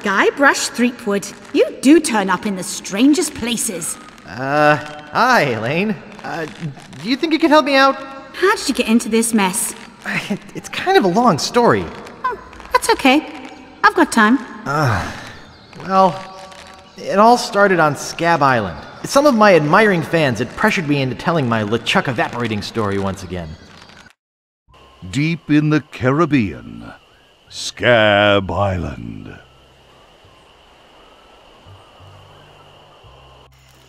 Guybrush Threepwood, you do turn up in the strangest places. Hi, Elaine. Do you think you could help me out? How did you get into this mess? It's kind of a long story. Oh, that's okay. I've got time. Well, it all started on Scab Island. Some of my admiring fans had pressured me into telling my LeChuck evaporating story once again. Deep in the Caribbean, Scab Island.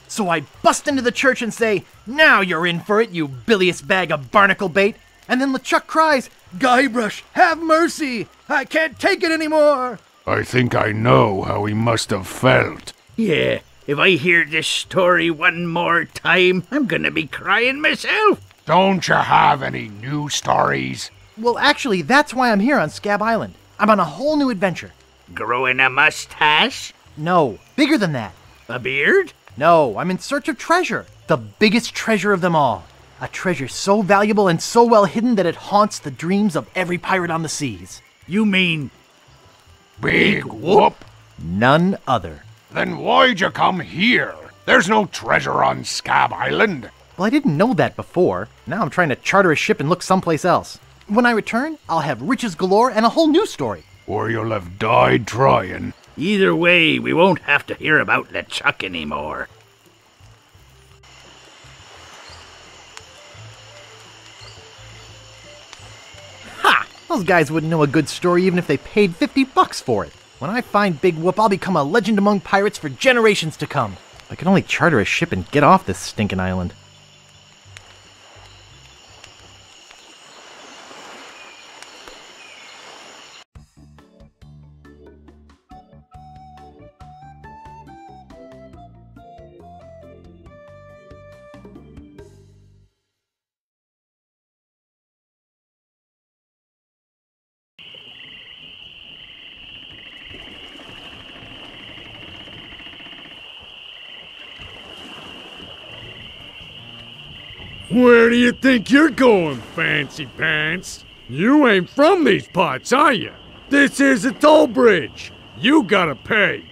So I bust into the church and say, "Now you're in for it, you bilious bag of barnacle bait." And then LeChuck cries, "Guybrush, have mercy! I can't take it anymore!" I think I know how he must have felt. Yeah, if I hear this story one more time, I'm gonna be crying myself. Don't you have any new stories? Well, actually, that's why I'm here on Scab Island. I'm on a whole new adventure. Growing a mustache? No, bigger than that. A beard? No, I'm in search of treasure. The biggest treasure of them all. A treasure so valuable and so well hidden that it haunts the dreams of every pirate on the seas. You mean Big whoop? None other. Then why'd you come here? There's no treasure on Scab Island. Well, I didn't know that before. Now I'm trying to charter a ship and look someplace else. When I return, I'll have riches galore and a whole new story. Or you'll have died trying. Either way, we won't have to hear about LeChuck anymore. Ha! Those guys wouldn't know a good story even if they paid $50 for it. When I find Big Whoop, I'll become a legend among pirates for generations to come. I can only charter a ship and get off this stinking island. Where do you think you're going, Fancy Pants? You ain't from these parts, are you? This is a toll bridge. You gotta pay.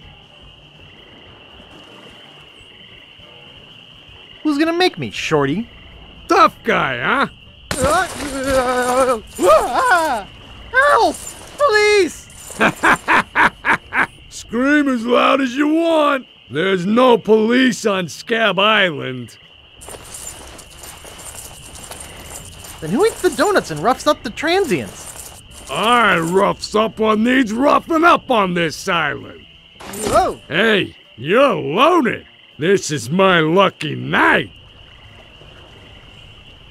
Who's gonna make me, Shorty? Tough guy, huh? Help! Police! Scream as loud as you want. There's no police on Scab Island. Then who eats the donuts and roughs up the transients? I roughs up what needs roughing up on this island. Whoa! Hey, you're loaded. This is my lucky night.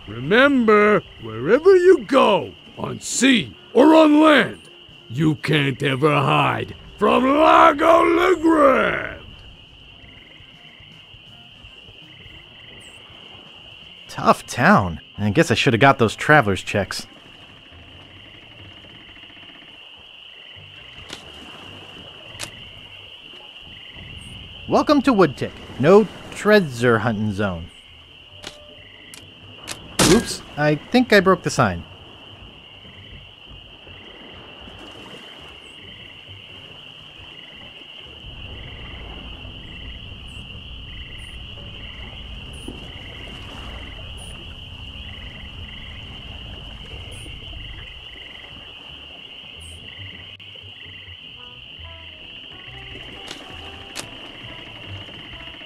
Remember, wherever you go, on sea or on land, you can't ever hide from Largo Legrand. Tough town. I guess I should have got those traveler's checks. Welcome to Woodtick. No treasure hunting zone. Oops, I think I broke the sign.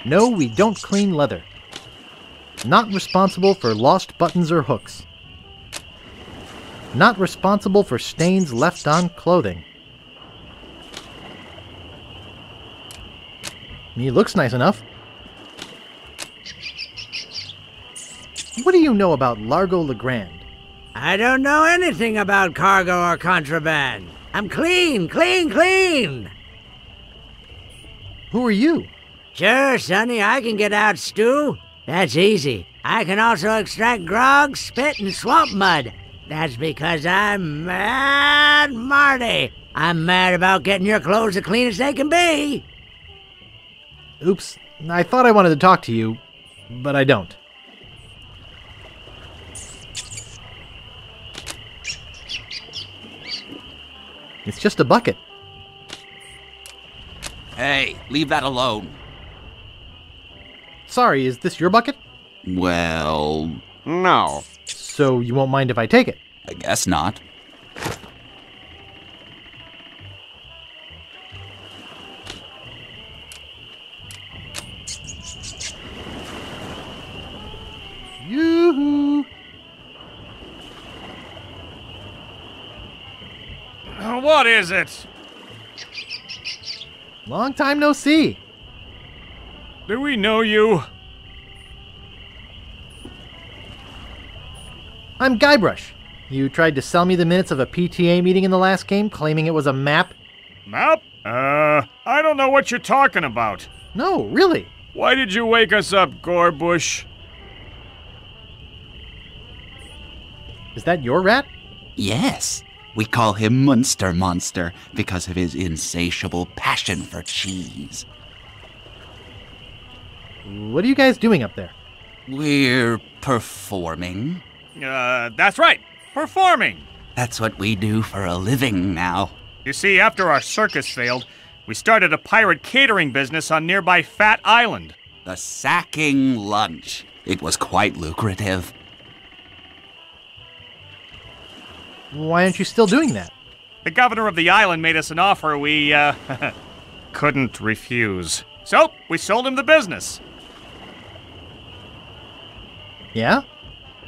No, we don't clean leather. Not responsible for lost buttons or hooks. Not responsible for stains left on clothing. He looks nice enough. What do you know about Largo Legrand? I don't know anything about cargo or contraband. I'm clean, clean, clean! Who are you? Sure, Sonny, I can get out stew. That's easy. I can also extract grog, spit, and swamp mud. That's because I'm Mad Marty. I'm mad about getting your clothes as clean as they can be. Oops, I thought I wanted to talk to you, but I don't. It's just a bucket. Hey, leave that alone. Sorry, is this your bucket? Well, No. So you won't mind if I take it? I guess not. Yoo-hoo! What is it? Long time no see. Do we know you? I'm Guybrush. You tried to sell me the minutes of a PTA meeting in the last game, claiming it was a map? Map? I don't know what you're talking about. No, really. Why did you wake us up, Gorbush? Is that your rat? Yes, we call him Munster Monster because of his insatiable passion for cheese. What are you guys doing up there? We're performing. That's right. Performing. That's what we do for a living now. You see, after our circus failed, we started a pirate catering business on nearby Fat Island. The Sacking Lunch. It was quite lucrative. Why aren't you still doing that? The governor of the island made us an offer we, couldn't refuse. So, we sold him the business. Yeah?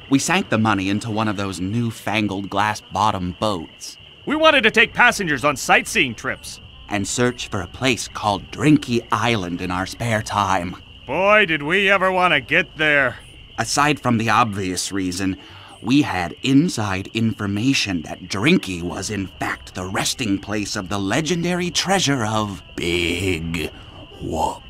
We sank the money into one of those newfangled glass-bottom boats We wanted to take passengers on sightseeing trips. and search for a place called Drinky Island in our spare time. Boy, did we ever want to get there. Aside from the obvious reason, we had inside information that Drinky was in fact the resting place of the legendary treasure of Big Whoop.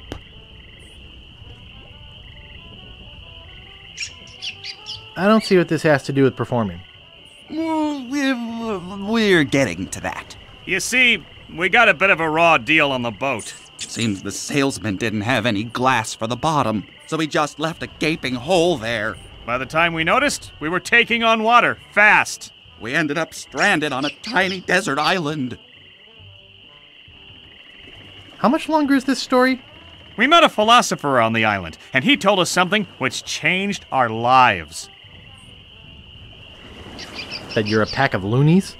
I don't see what this has to do with performing. We're getting to that. You see, we got a bit of a raw deal on the boat. Seems the salesman didn't have any glass for the bottom, so he just left a gaping hole there. By the time we noticed, we were taking on water, fast. We ended up stranded on a tiny desert island. How much longer is this story? We met a philosopher on the island, and he told us something which changed our lives. That you're a pack of loonies?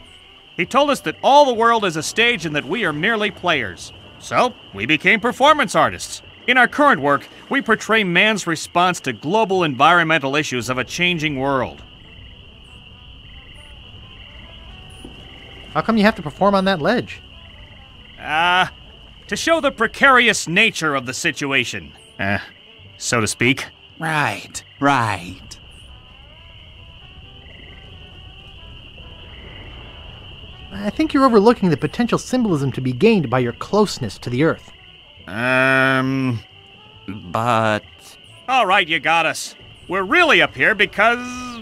He told us that all the world is a stage and that we are merely players. So, we became performance artists. In our current work, we portray man's response to global environmental issues of a changing world. How come you have to perform on that ledge? To show the precarious nature of the situation. So to speak. Right. I think you're overlooking the potential symbolism to be gained by your closeness to the Earth. But, All right, you got us. We're really up here because...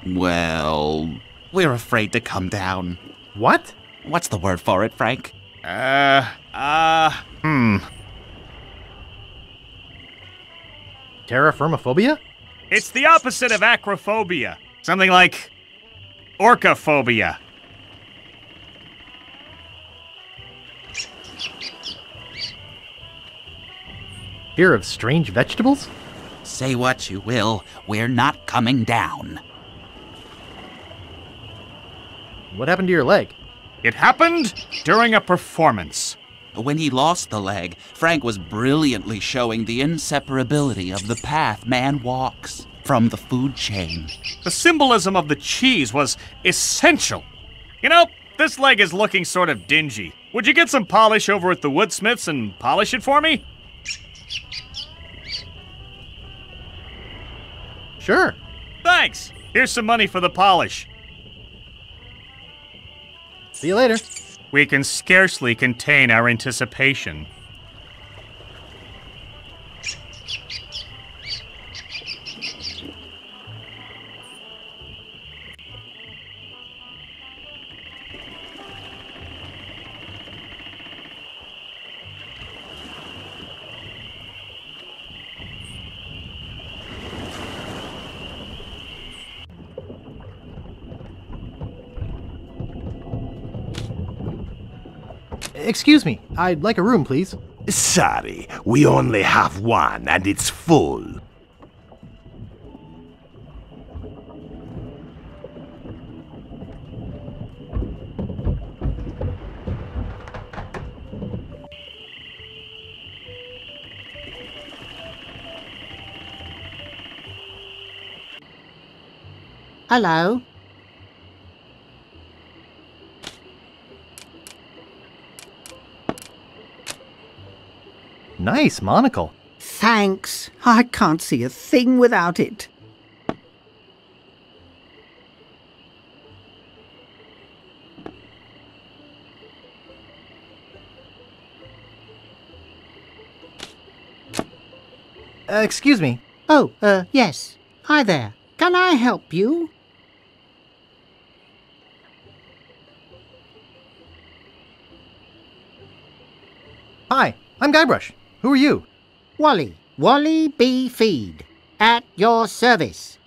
well, we're afraid to come down. What? What's the word for it, Frank? Terraformophobia? It's the opposite of acrophobia. Something like... orcaphobia. Fear of strange vegetables? Say what you will, we're not coming down. What happened to your leg? It happened during a performance. When he lost the leg, Frank was brilliantly showing the inseparability of the path man walks from the food chain. The symbolism of the cheese was essential. You know, this leg is looking sort of dingy. Would you get some polish over at the woodsmiths and polish it for me? Sure. Thanks. Here's some money for the polish. See you later. We can scarcely contain our anticipation. Excuse me, I'd like a room, please. Sorry, we only have one and it's full. Hello? Nice monocle. Thanks. I can't see a thing without it. Excuse me. Oh, yes. Hi there. Can I help you? Hi, I'm Guybrush. Who are you? Wally. Wally B. Feed. At your service.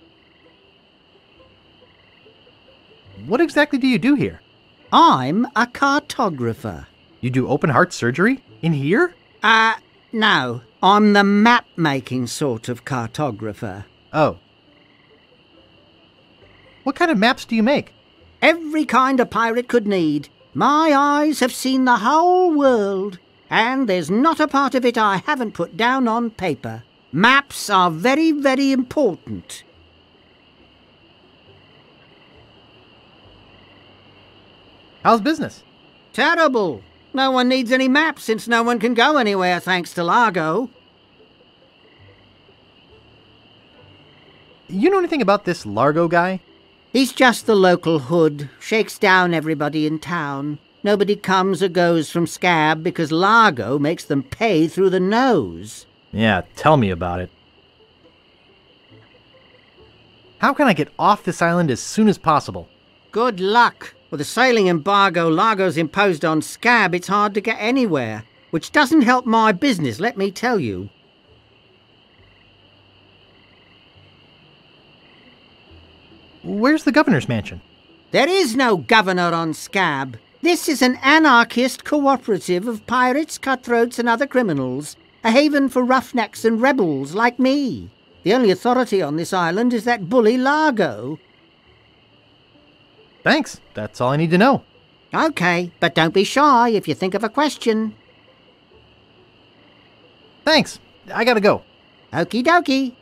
What exactly do you do here? I'm a cartographer. You do open heart surgery? In here? No. I'm the map-making sort of cartographer. Oh. What kind of maps do you make? Every kind a pirate could need. My eyes have seen the whole world. And there's not a part of it I haven't put down on paper. Maps are very, very important. How's business? Terrible. No one needs any maps since no one can go anywhere thanks to Largo. You know anything about this Largo guy? He's just the local hood. Shakes down everybody in town. Nobody comes or goes from Scab because Largo makes them pay through the nose. Yeah, tell me about it. How can I get off this island as soon as possible? Good luck. With the sailing embargo Largo's imposed on Scab, it's hard to get anywhere. Which doesn't help my business, let me tell you. Where's the governor's mansion? There is no governor on Scab. This is an anarchist cooperative of pirates, cutthroats and other criminals. A haven for roughnecks and rebels like me. The only authority on this island is that bully Largo. Thanks. That's all I need to know. Okay, but don't be shy if you think of a question. Thanks. I gotta go. Okie dokie.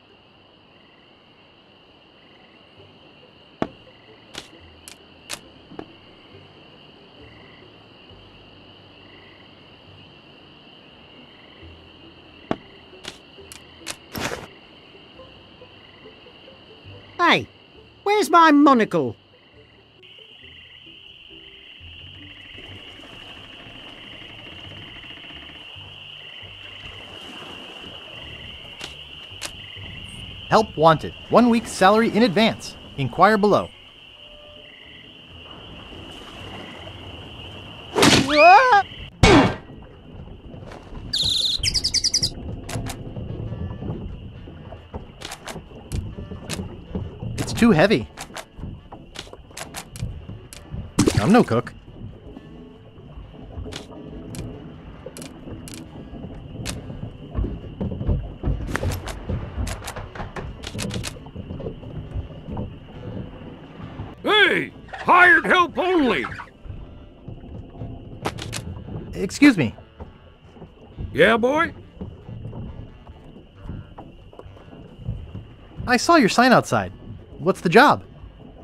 Hey, where's my monocle? Help wanted. 1 week's salary in advance. Inquire below. It's too heavy. I'm no cook. Hey! Hired help only! Excuse me. Yeah, boy? I saw your sign outside. What's the job?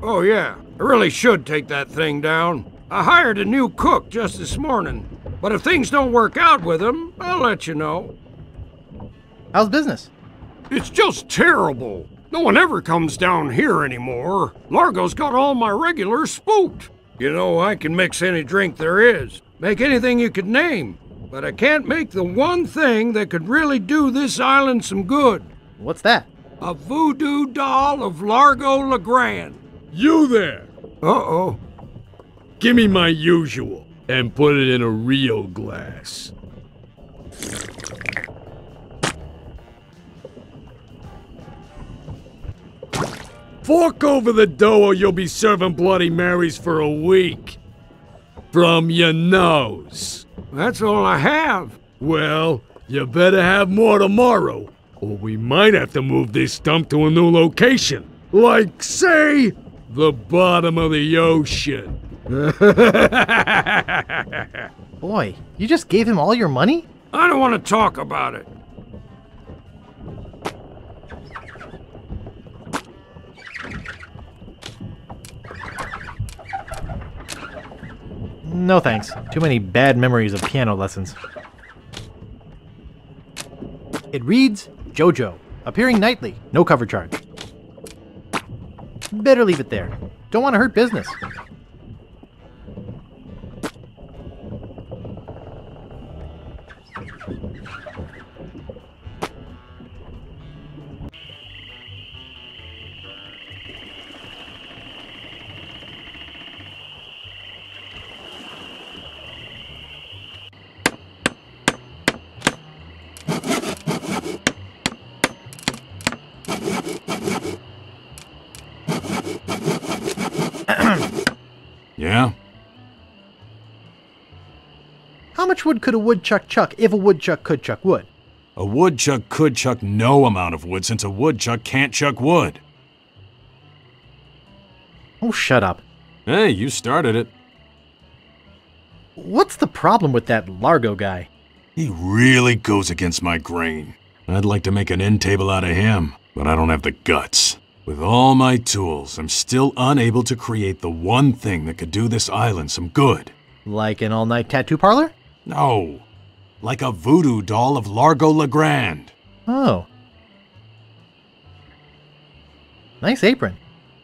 Oh, yeah. I really should take that thing down. I hired a new cook just this morning. But if things don't work out with him, I'll let you know. How's business? It's just terrible. No one ever comes down here anymore. Largo's got all my regulars spooked. You know, I can mix any drink there is. Make anything you could name. But I can't make the one thing that could really do this island some good. What's that? A voodoo doll of Largo LeGrand. You there! Uh-oh. Give me my usual, and put it in a real glass. Fork over the dough or you'll be serving Bloody Marys for a week. From your nose. That's all I have. Well, you better have more tomorrow, or we might have to move this stump to a new location. Like, say, the bottom of the ocean. Boy, you just gave him all your money? I don't want to talk about it. No thanks. Too many bad memories of piano lessons. It reads, JoJo, appearing nightly, no cover charge. Better leave it there. Don't want to hurt business. Yeah? How much wood could a woodchuck chuck if a woodchuck could chuck wood? A woodchuck could chuck no amount of wood since a woodchuck can't chuck wood. Oh, shut up. Hey, you started it. What's the problem with that Largo guy? He really goes against my grain. I'd like to make an end table out of him, but I don't have the guts. With all my tools, I'm still unable to create the one thing that could do this island some good. Like an all-night tattoo parlor? No. Like a voodoo doll of Largo Legrand. Oh. Nice apron.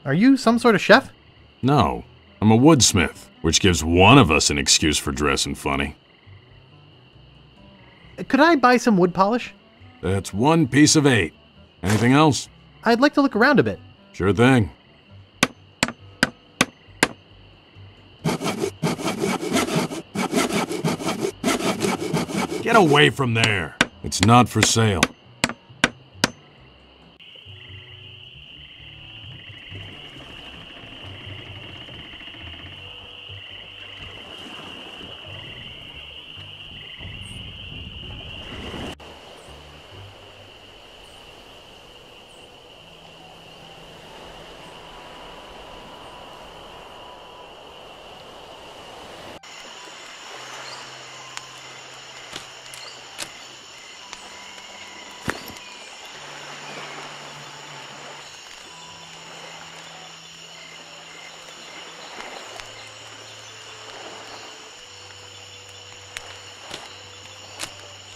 Are you some sort of chef? No. I'm a woodsmith, which gives one of us an excuse for dressing funny. Could I buy some wood polish? That's 1 piece of 8. Anything else? I'd like to look around a bit. Sure thing. Get away from there. It's not for sale.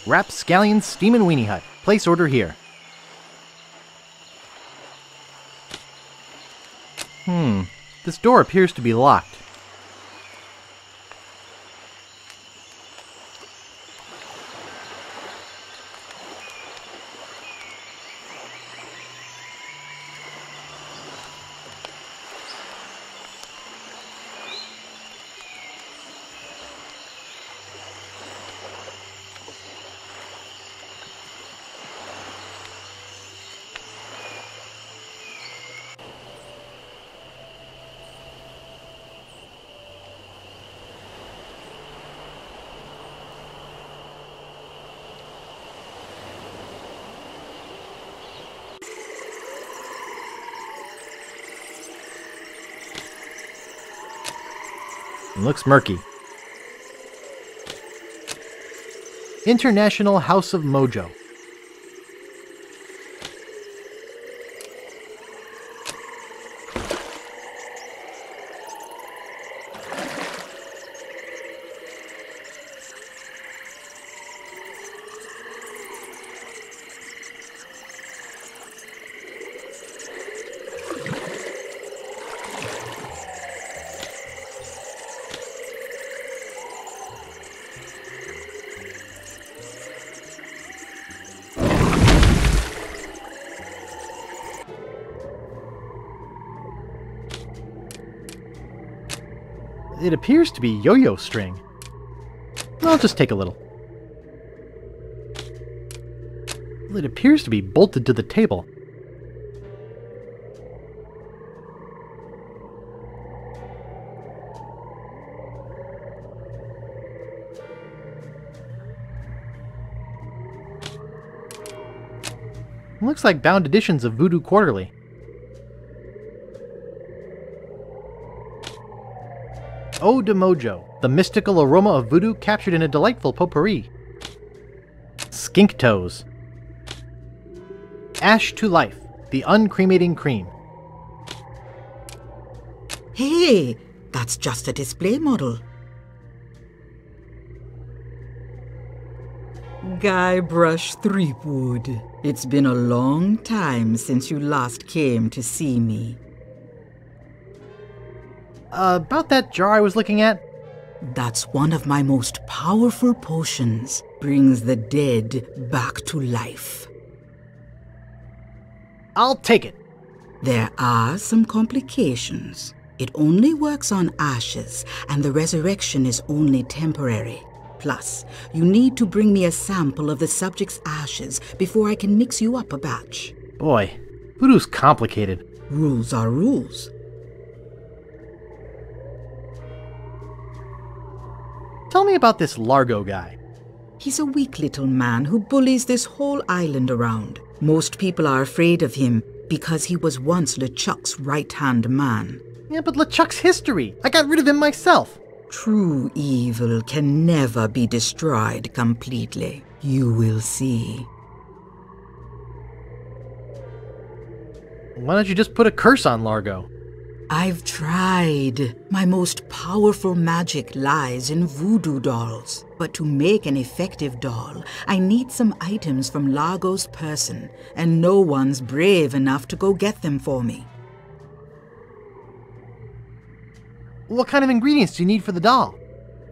Rapscallion Steamin' Weenie Hut. Place order here. This door appears to be locked. Looks murky. International House of Mojo. It appears to be yo-yo string. I'll just take a little. It appears to be bolted to the table. Looks like bound editions of Voodoo Quarterly. Ode to Mojo, the mystical aroma of voodoo captured in a delightful potpourri. Skink Toes. Ash to Life, the uncremating cream. Hey, that's just a display model. Guybrush Threepwood. It's been a long time since you last came to see me. About that jar I was looking at? That's one of my most powerful potions. Brings the dead back to life. I'll take it. There are some complications. It only works on ashes, and the resurrection is only temporary. Plus, you need to bring me a sample of the subject's ashes before I can mix you up a batch. Boy, voodoo's complicated. Rules are rules. Tell me about this Largo guy. He's a weak little man who bullies this whole island around. Most people are afraid of him because he was once LeChuck's right-hand man. Yeah, but LeChuck's history. I got rid of him myself. True evil can never be destroyed completely. You will see. Why don't you just put a curse on Largo? I've tried. My most powerful magic lies in voodoo dolls. But to make an effective doll, I need some items from Largo's person, and no one's brave enough to go get them for me. What kind of ingredients do you need for the doll?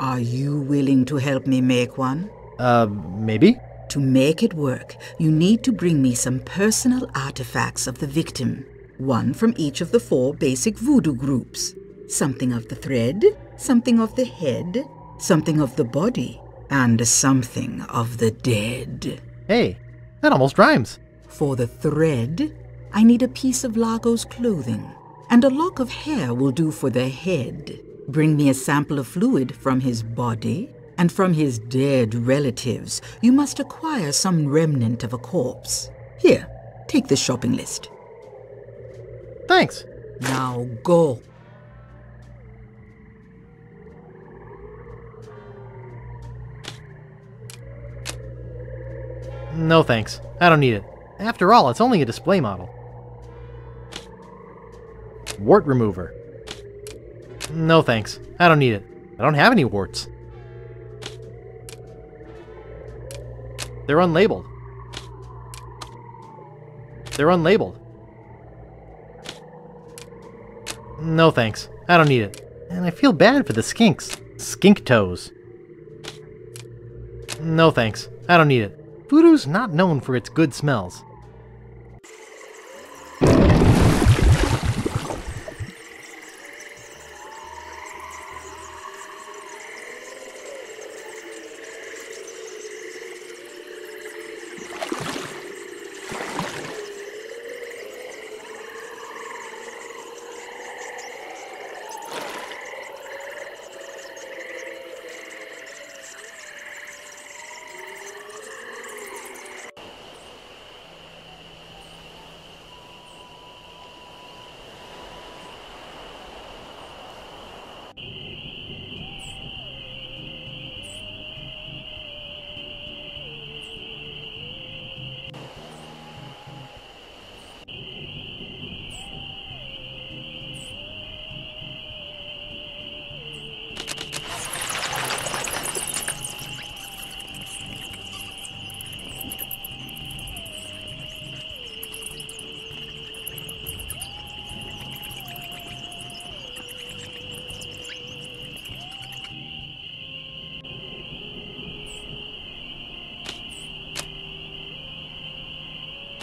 Are you willing to help me make one? Maybe? To make it work, you need to bring me some personal artifacts of the victim. One from each of the 4 basic voodoo groups. Something of the thread, something of the head, something of the body, and something of the dead. Hey, that almost rhymes. For the thread, I need a piece of Largo's clothing, and a lock of hair will do for the head. Bring me a sample of fluid from his body, and from his dead relatives, you must acquire some remnant of a corpse. Here, take the shopping list. Thanks. Now go. No thanks. I don't need it. After all, it's only a display model. Wart remover. No thanks. I don't need it. I don't have any warts. They're unlabeled. They're unlabeled. No thanks. I don't need it. And I feel bad for the skinks. Skink Toes. No thanks. I don't need it. Voodoo's not known for its good smells.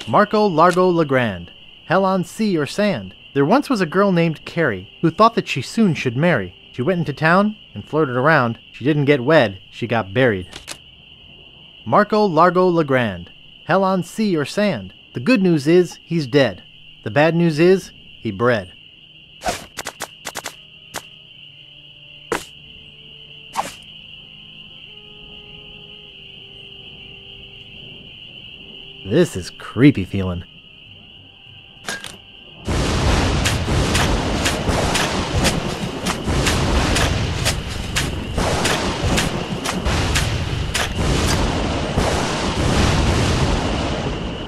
Marco Largo Legrand. Hell on sea or sand. There once was a girl named Carrie who thought that she soon should marry. She went into town and flirted around. She didn't get wed, she got buried. Marco Largo Legrand. Hell on sea or sand. The good news is he's dead. The bad news is he bred. This is creepy feeling.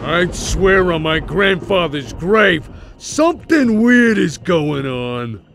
I'd swear on my grandfather's grave, something weird is going on.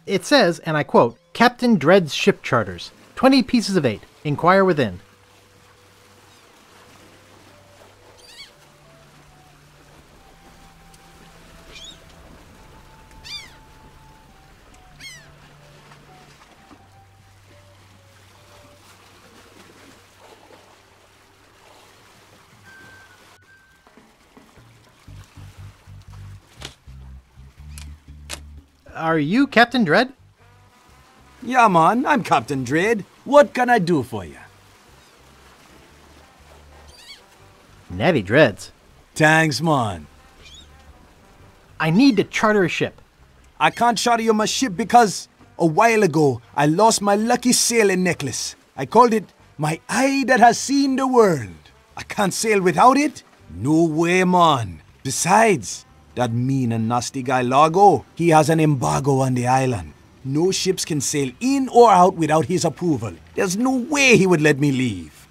It says, and I quote, Captain Dread's ship charters. 20 pieces of 8. Inquire within. Are you Captain Dread? Yeah, man, I'm Captain Dread. What can I do for you? Navy Dreads. Thanks, man. I need to charter a ship. I can't charter you my ship because a while ago I lost my lucky sailing necklace. I called it my eye that has seen the world. I can't sail without it? No way, man. Besides, that mean and nasty guy Largo, he has an embargo on the island. No ships can sail in or out without his approval. There's no way he would let me leave.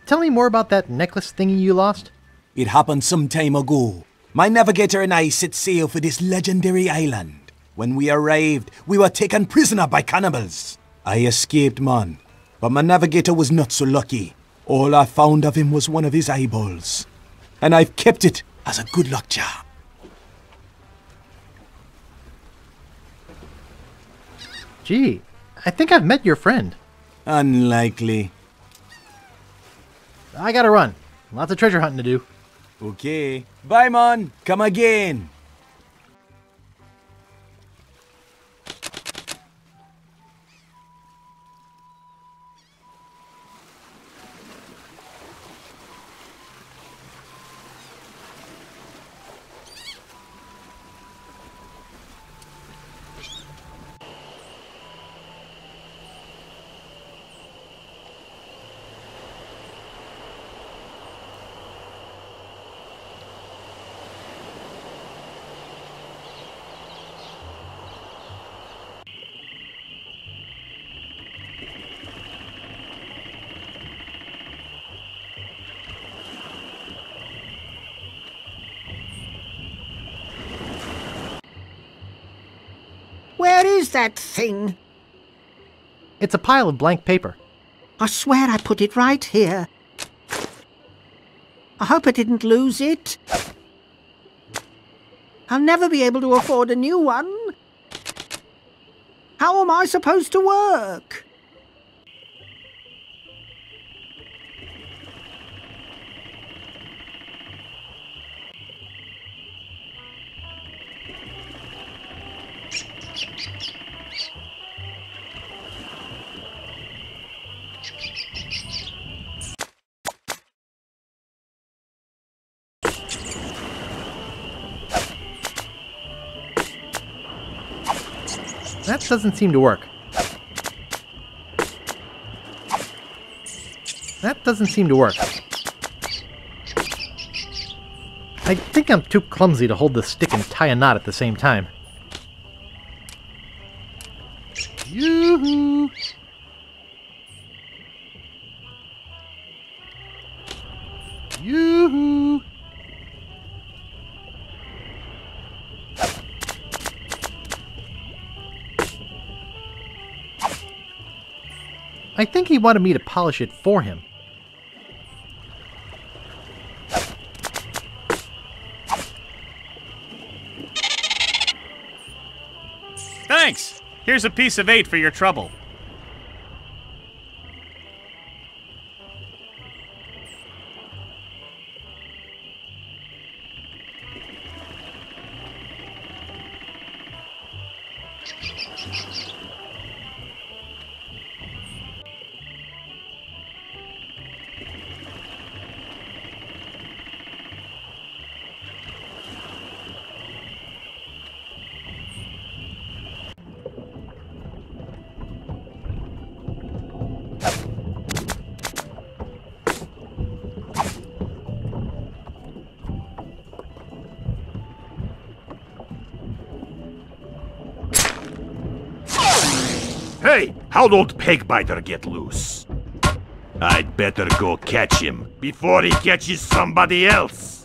Tell me more about that necklace thingy you lost. It happened some time ago. My navigator and I set sail for this legendary island. When we arrived, we were taken prisoner by cannibals. I escaped, man. But my navigator was not so lucky. All I found of him was one of his eyeballs. And I've kept it as a good luck charm. Gee, I think I've met your friend. Unlikely. I gotta run. Lots of treasure hunting to do. Okay. Bye, man. Come again. Where is that thing? It's a pile of blank paper. I swear I put it right here. I hope I didn't lose it. I'll never be able to afford a new one. How am I supposed to work? That doesn't seem to work. That doesn't seem to work. I think I'm too clumsy to hold the stick and tie a knot at the same time. Yoo-hoo! Yoo-hoo! I think he wanted me to polish it for him. Thanks! Here's a piece of 8 for your trouble. Hey, how'd old Pegbiter get loose? I'd better go catch him before he catches somebody else.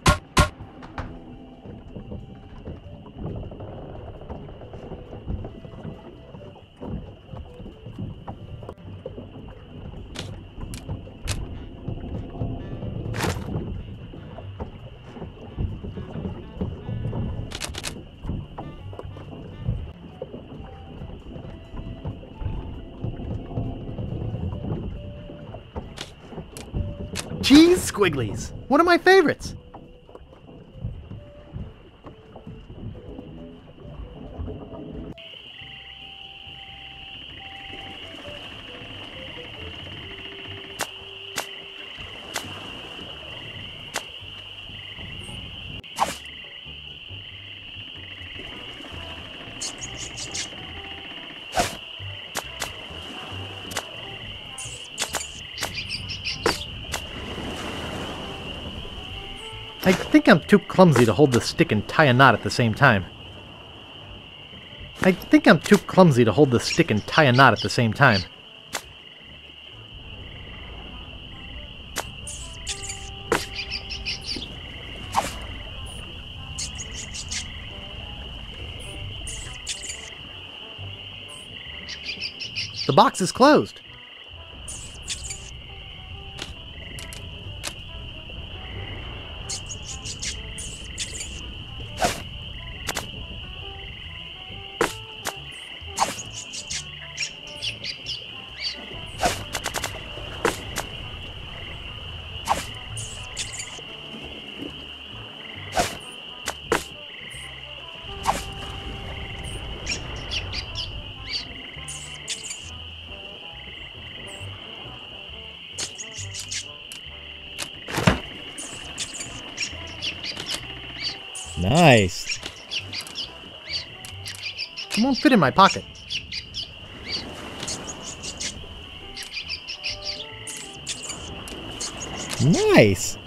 Cheese squigglies! One of my favorites! I think I'm too clumsy to hold the stick and tie a knot at the same time. The box is closed. Nice. It won't fit in my pocket. Nice.